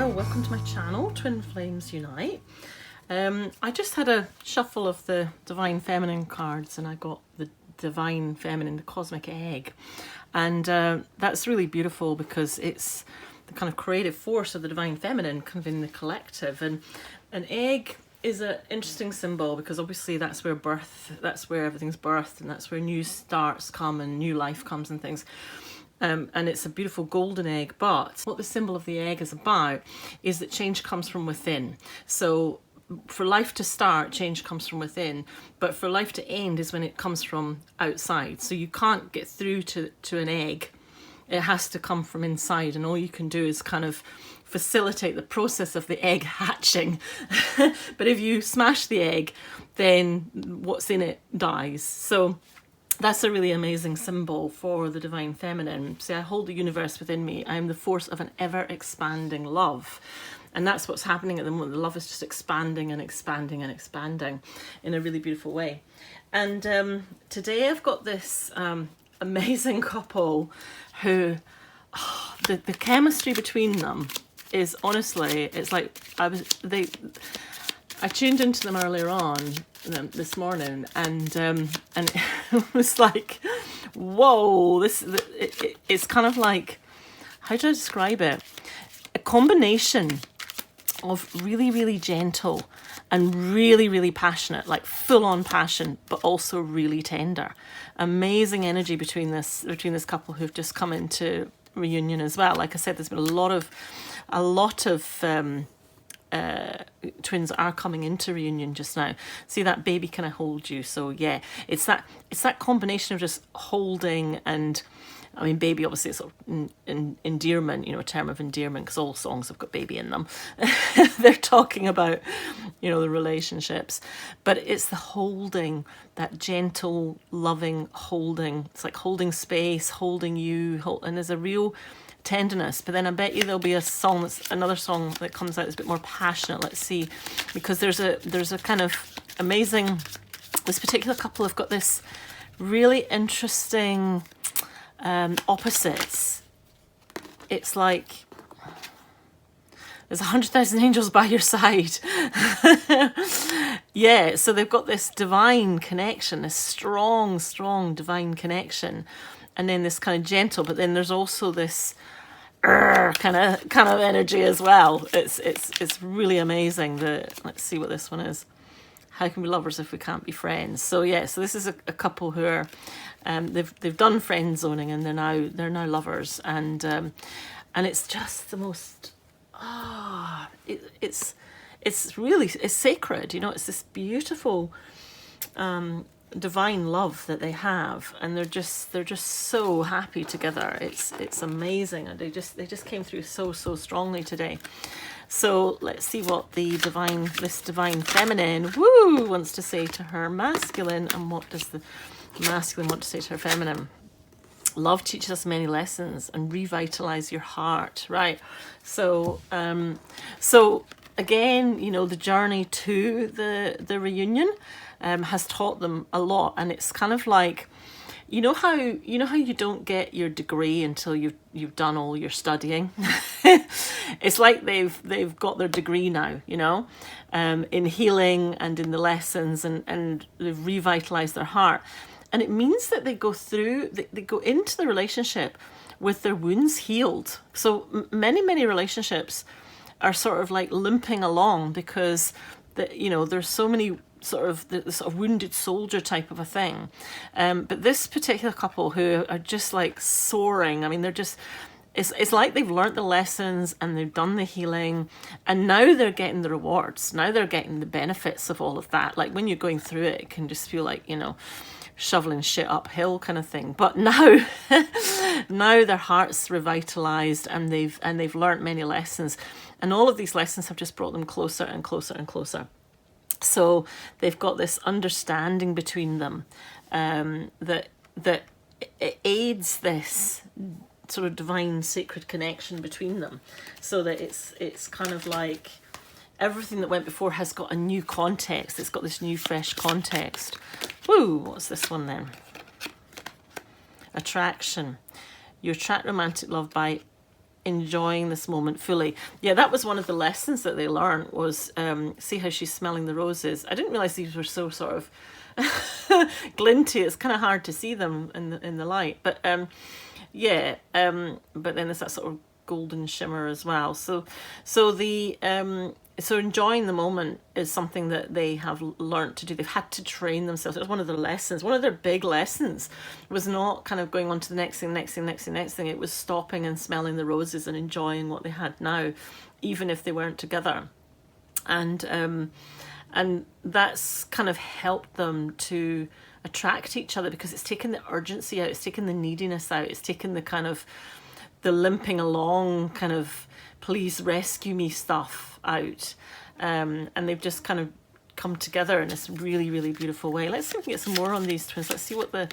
Well, welcome to my channel, Twin Flames Unite. I just had a shuffle of the Divine Feminine cards and I got the Divine Feminine, the Cosmic Egg. And that's really beautiful because it's the kind of creative force of the Divine Feminine kind of in the collective. And an egg is an interesting symbol because obviously that's where everything's birthed, and that's where new starts come and new life comes and things. And it's a beautiful golden egg, but what the symbol of the egg is about is that change comes from within. So for life to start, change comes from within, but for life to end is when it comes from outside. So you can't get through to an egg. It has to come from inside, and all you can do is kind of facilitate the process of the egg hatching. But if you smash the egg, then what's in it dies. So that's a really amazing symbol for the Divine Feminine. See, I hold the universe within me. I am the force of an ever-expanding love. And that's what's happening at the moment. The love is just expanding and expanding and expanding in a really beautiful way. And today I've got this amazing couple who, the chemistry between them is honestly, it's like, I tuned into them earlier on this morning, and it was like, whoa, it's kind of like, how do I describe it? A combination of really, really gentle and really, really passionate, like full-on passion, but also really tender. Amazing energy between this couple who've just come into reunion as well. Like I said, there's been a lot of twins are coming into reunion just now. See that baby kind of hold you. So yeah, it's that combination of just holding, and I mean, baby obviously is sort of endearment, you know, a term of endearment because all songs have got baby in them. They're talking about, you know, the relationships, but it's the holding, that gentle, loving holding. It's like holding space, holding you, and there's a real tenderness. But then I bet you there'll be another song that comes out that's a bit more passionate. Let's see, because there's a kind of amazing, this particular couple have got this really interesting opposites. It's like there's 100,000 angels by your side. Yeah, so they've got this divine connection, this strong divine connection, and then this kind of gentle, but then there's also this kind of energy as well. It's really amazing. Let's see what this one is. How can we be lovers if we can't be friends? So yeah, so this is a couple who are they've done friend zoning, and they're now lovers, and it's just the most it's sacred, you know. It's this beautiful divine love that they have, and they're just so happy together. It's amazing, and they just came through so strongly today. So let's see what this divine feminine wants to say to her masculine, and what does the masculine want to say to her feminine. Love teaches us many lessons and revitalize your heart, right? So again, you know, the journey to the reunion has taught them a lot, and it's kind of like, you know how you don't get your degree until you've done all your studying. It's like they've got their degree now, you know, in healing and in the lessons, and they've revitalized their heart. And it means that they go into the relationship with their wounds healed. So many relationships are sort of like limping along because there's so many sort of wounded soldier type of a thing. But this particular couple who are just like soaring, I mean, they're just, it's like they've learnt the lessons and they've done the healing, and now they're getting the rewards. Now they're getting the benefits of all of that. Like when you're going through it, it can just feel like, you know, shoveling shit uphill kind of thing. But now their heart's revitalized, and they've learnt many lessons, and all of these lessons have just brought them closer and closer and closer. So they've got this understanding between them that it aids this sort of divine sacred connection between them, so that it's kind of like everything that went before has got a new context. It's got this new fresh context. Woo, what's this one then? Attraction. You attract romantic love by enjoying this moment fully. Yeah, that was one of the lessons that they learned was, see how she's smelling the roses. I didn't realize these were so sort of glinty. It's kind of hard to see them in the light, but yeah, but then there's that sort of golden shimmer as well. So enjoying the moment is something that they have learned to do. They've had to train themselves. It was one of their lessons. One of their big lessons was not kind of going on to the next thing. It was stopping and smelling the roses and enjoying what they had now, even if they weren't together. And that's kind of helped them to attract each other, because it's taken the urgency out, it's taken the neediness out, it's taken the kind of the limping along kind of please rescue me stuff out, and they've just kind of come together in this really, really beautiful way. Let's see if we can get some more on these twins. Let's see what the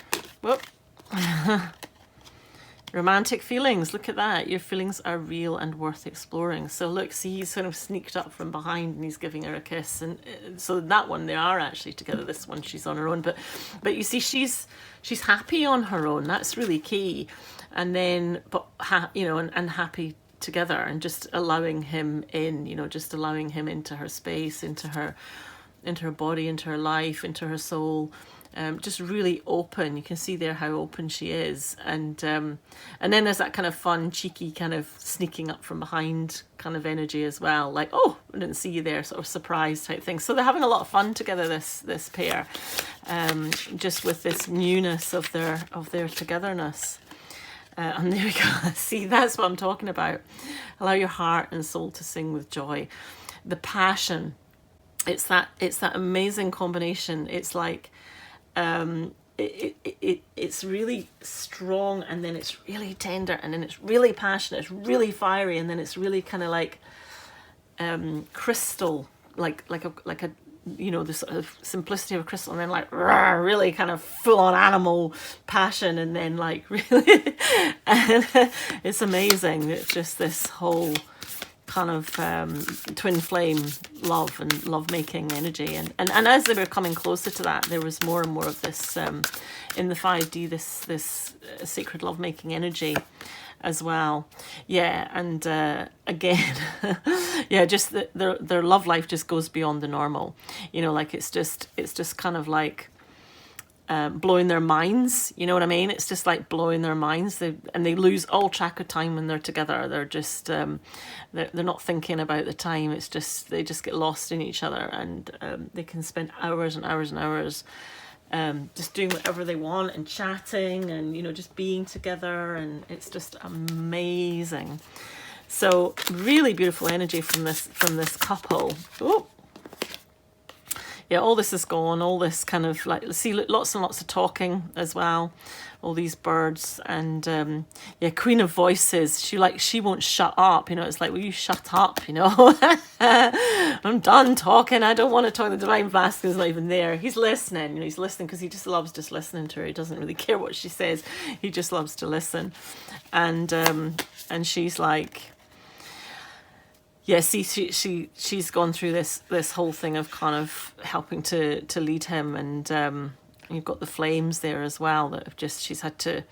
romantic feelings. Look at that. Your feelings are real and worth exploring. So look, see, he's sort of sneaked up from behind and he's giving her a kiss. And so that one, they are actually together. This one, she's on her own. But you see, she's happy on her own. That's really key. And then, and happy together, and just allowing him in, just allowing him into her space, into her body, into her life, into her soul. Just really open. You can see there how open she is, and then there's that kind of fun, cheeky kind of sneaking up from behind kind of energy as well, like, oh, I didn't see you there, sort of surprise type thing. So they're having a lot of fun together, this pair, just with this newness of their togetherness. And there we go. See, that's what I'm talking about. Allow your heart and soul to sing with joy. The passion. It's that amazing combination. It's like, it's really strong, and then it's really tender, and then it's really passionate, it's really fiery, and then it's really kind of like crystal, like a the sort of simplicity of a crystal, and then like really kind of full-on animal passion, and then like really and it's amazing. It's just this whole kind of twin flame love and love-making energy, and as they were coming closer to that, there was more and more of this in the 5D, this sacred love-making energy as well. Yeah, and again, yeah, just their love life just goes beyond the normal. Like it's just kind of like blowing their minds. You know what I mean? It's just like blowing their minds. They lose all track of time when they're together. They're just they're not thinking about the time. It's just they just get lost in each other, and they can spend hours and hours and hours just doing whatever they want and chatting and just being together, and it's just amazing. So really beautiful energy from this couple. Oh, yeah, all this is gone, all this kind of like, see, lots and lots of talking as well, all these birds, and yeah, Queen of Voices, she won't shut up, it's like, will you shut up, I'm done talking, I don't want to talk. The Divine Masculine's not even there. He's listening, he's listening because he just loves just listening to her. He doesn't really care what she says, he just loves to listen. And she's like, yeah, see, she's gone through this whole thing of kind of helping to lead him, and you've got the flames there as well that have just she's kind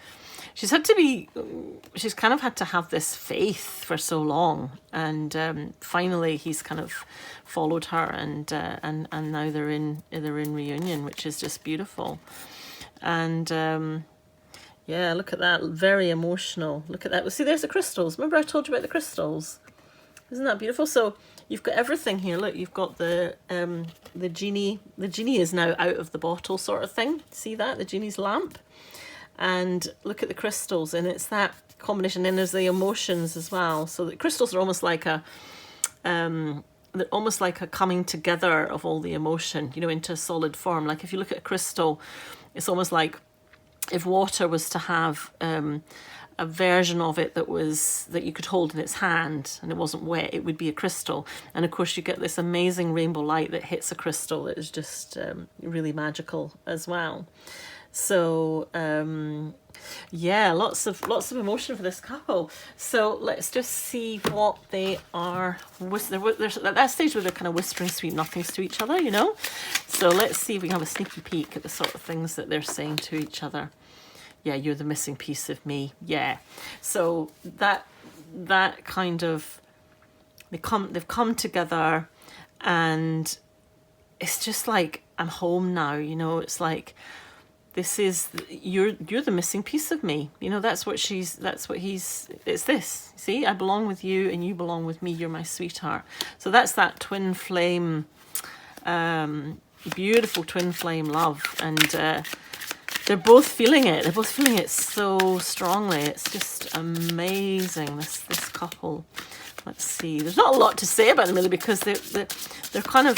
of had to have this faith for so long, and finally he's kind of followed her, and now they're in reunion, which is just beautiful. And yeah, look at that, very emotional. Look at that. Well, see, there's the crystals. Remember I told you about the crystals? Isn't that beautiful? So you've got everything here. Look, you've got the genie. The genie is now out of the bottle, sort of thing. See that? The genie's lamp. And look at the crystals, and it's that combination. Then there's the emotions as well. So the crystals are almost like a coming together of all the emotion, into a solid form. Like if you look at a crystal, it's almost like if water was to have a version of it that you could hold in its hand and it wasn't wet, it would be a crystal. And of course you get this amazing rainbow light that hits a crystal that is just really magical as well. So yeah, lots of emotion for this couple. So let's just see what they are. They're at that stage where they're kind of whispering sweet nothings to each other, So let's see if we can have a sneaky peek at the sort of things that they're saying to each other. Yeah, you're the missing piece of me. Yeah. So that kind of, they've come together, and it's just like, I'm home now, you know. It's like, this is, you're the missing piece of me, you know. That's what it's this, see, I belong with you and you belong with me, you're my sweetheart. So that's that twin flame, beautiful twin flame love. And they're both feeling it so strongly. It's just amazing, this couple. Let's see, there's not a lot to say about them really, because they're kind of,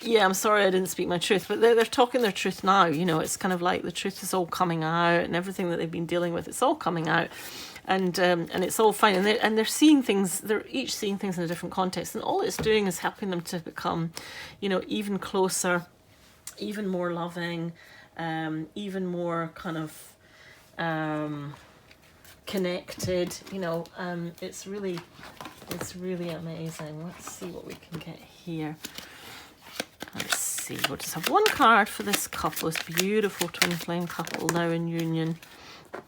yeah, I'm sorry I didn't speak my truth, but they're talking their truth now, you know. It's kind of like the truth is all coming out, and everything that they've been dealing with, it's all coming out, and it's all fine, and they're seeing things, they're each seeing things in a different context, and all it's doing is helping them to become, you know, even closer, even more loving, even more kind of connected, you know. It's really amazing. Let's see what we can get here. Let's see, we'll just have one card for this couple, this beautiful twin flame couple now in union.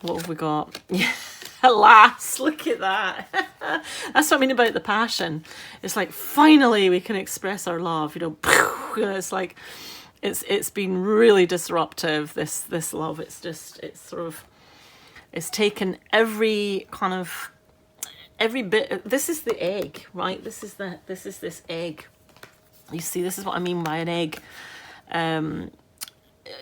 What have we got? Yeah, alas, look at that. That's what I mean about the passion. It's like, finally we can express our love, you know. It's like, it's been really disruptive, this love. It's taken every bit. This is the egg, right? This is this egg. You see, this is what I mean by an egg.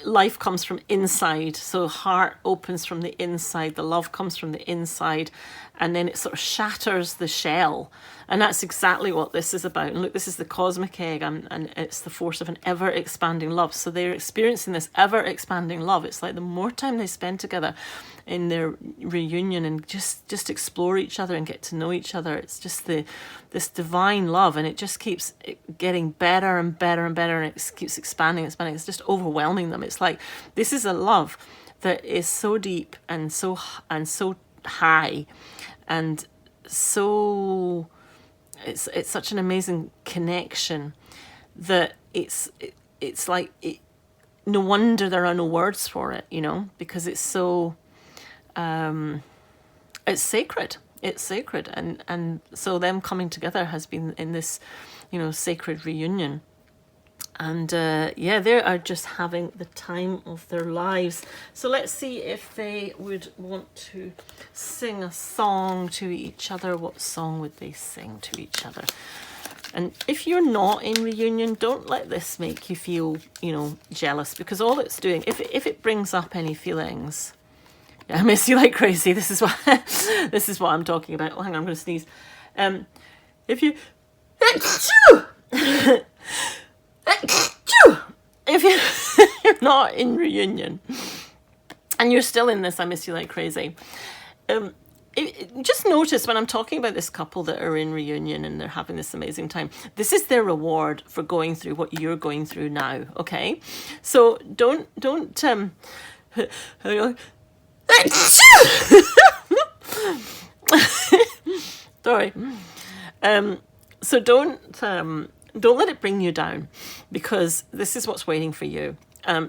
Life comes from inside. So heart opens from the inside. The love comes from the inside. And then it sort of shatters the shell. And that's exactly what this is about. And look, this is the cosmic egg, and it's the force of an ever-expanding love. So they're experiencing this ever-expanding love. It's like the more time they spend together in their reunion and just explore each other and get to know each other, it's just this divine love, and it just keeps getting better and better and better, and it keeps expanding. It's just overwhelming them. It's like, this is a love that is so deep and so high, and so it's such an amazing connection that it's like, no wonder there are no words for it, you know, because it's so it's sacred. It's sacred, and so them coming together has been in this, you know, sacred reunion. And yeah, they are just having the time of their lives. So let's see if they would want to sing a song to each other. What song would they sing to each other? And if you're not in reunion, don't let this make you feel, you know, jealous, because all it's doing, if it brings up any feelings, yeah, I miss you like crazy. This is what I'm talking about. Oh, hang on, I'm going to sneeze. If you if you're not in reunion and you're still in this I miss you like crazy, just notice when I'm talking about this couple that are in reunion and they're having this amazing time, this is their reward for going through what you're going through now, okay? So don't sorry. So don't let it bring you down, because this is what's waiting for you.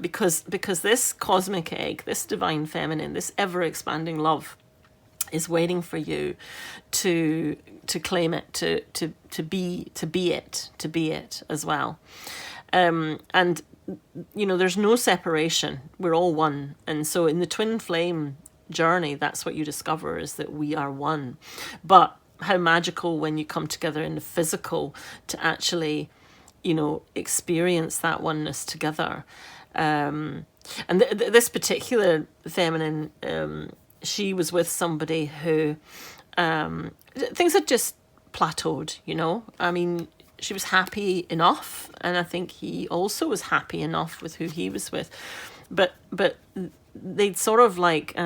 Because this cosmic egg, this divine feminine, this ever-expanding love is waiting for you to claim it, to be it as well. And you know, there's no separation. We're all one. And so in the twin flame journey, that's what you discover, is that we are one. But how magical when you come together in the physical to actually, you know, experience that oneness together. And this particular feminine, she was with somebody who things had just plateaued, you know. I mean, she was happy enough, and I think he also was happy enough with who he was with, but they'd sort of like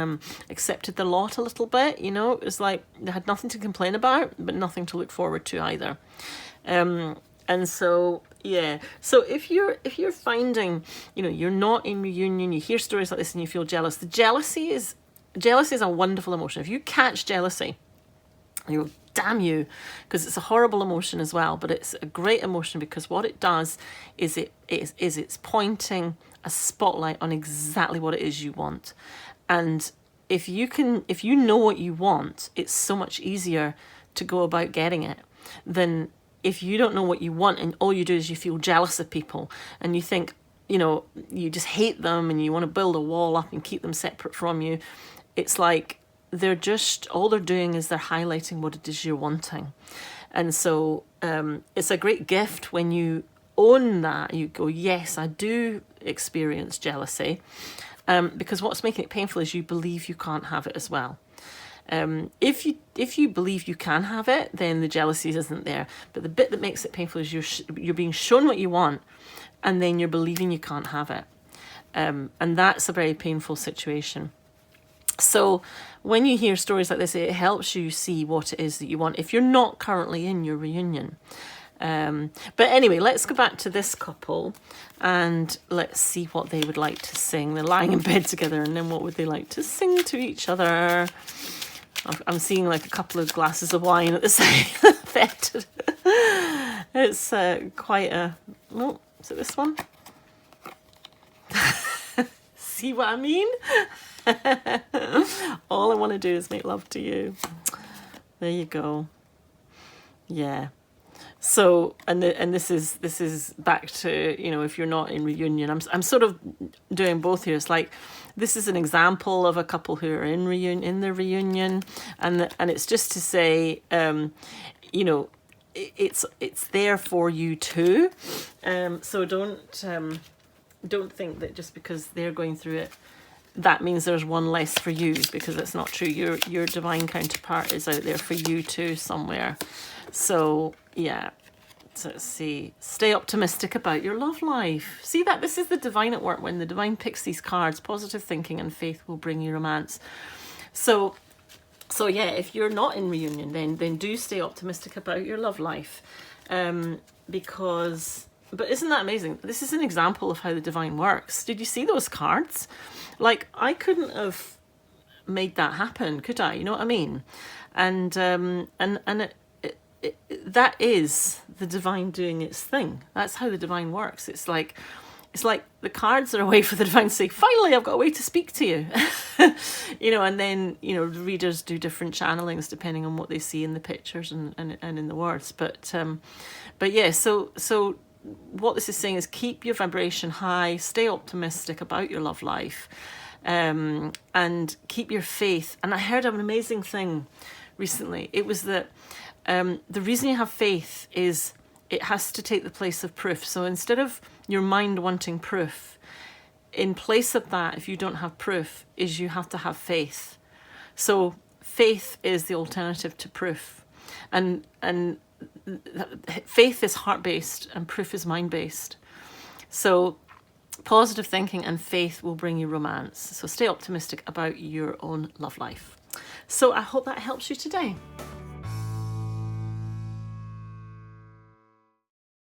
accepted the lot a little bit, you know. It was like they had nothing to complain about, but nothing to look forward to either. And so, yeah. So if you're finding, you know, you're not in reunion, you hear stories like this and you feel jealous. Jealousy is a wonderful emotion. If you catch jealousy, you go, damn you, because it's a horrible emotion as well, but it's a great emotion, because what it does is it's pointing a spotlight on exactly what it is you want. And if you know what you want, it's so much easier to go about getting it than if you don't know what you want and all you do is you feel jealous of people and you think, you just hate them and you want to build a wall up and keep them separate from you. It's like all they're doing is they're highlighting what it is you're wanting. And so it's a great gift when you own that. You go, yes, I do experience jealousy, because what's making it painful is you believe you can't have it as well. If you believe you can have it, then the jealousy isn't there. But the bit that makes it painful is you're being shown what you want, and then you're believing you can't have it, and that's a very painful situation. So when you hear stories like this, it helps you see what it is that you want if you're not currently in your reunion. But anyway, let's go back to this couple and let's see what they would like to sing. They're lying in bed together, and then what would they like to sing to each other? I'm seeing like a couple of glasses of wine at the side of the bed. It's quite a... Oh, is it this one? See what I mean? All I want to do is make love to you. There you go. Yeah. So, and this is back to, if you're not in reunion, I'm sort of doing both here. It's like, this is an example of a couple who are in their reunion, and it's just to say, it's there for you too. So don't think that just because they're going through it, that means there's one less for you, because it's not true. Your divine counterpart is out there for you too somewhere. So yeah, so let's see. Stay optimistic about your love life. See that? This is the divine at work. When the divine picks these cards, positive thinking and faith will bring you romance. So yeah, if you're not in reunion, then do stay optimistic about your love life, because... But isn't that amazing? This is an example of how the divine works. Did you see those cards? Like, I couldn't have made that happen, could I? You know what I mean? And that is the divine doing its thing. That's how the divine works. It's like the cards are a way for the divine to say, finally, I've got a way to speak to you. And then, the readers do different channelings depending on what they see in the pictures and in the words. But yeah, so what this is saying is keep your vibration high, stay optimistic about your love life, and keep your faith. And I heard an amazing thing recently. It was that the reason you have faith is it has to take the place of proof. So instead of your mind wanting proof, in place of that, if you don't have proof, is you have to have faith. So faith is the alternative to proof. And faith is heart-based and proof is mind-based. So positive thinking and faith will bring you romance. So stay optimistic about your own love life. So I hope that helps you today.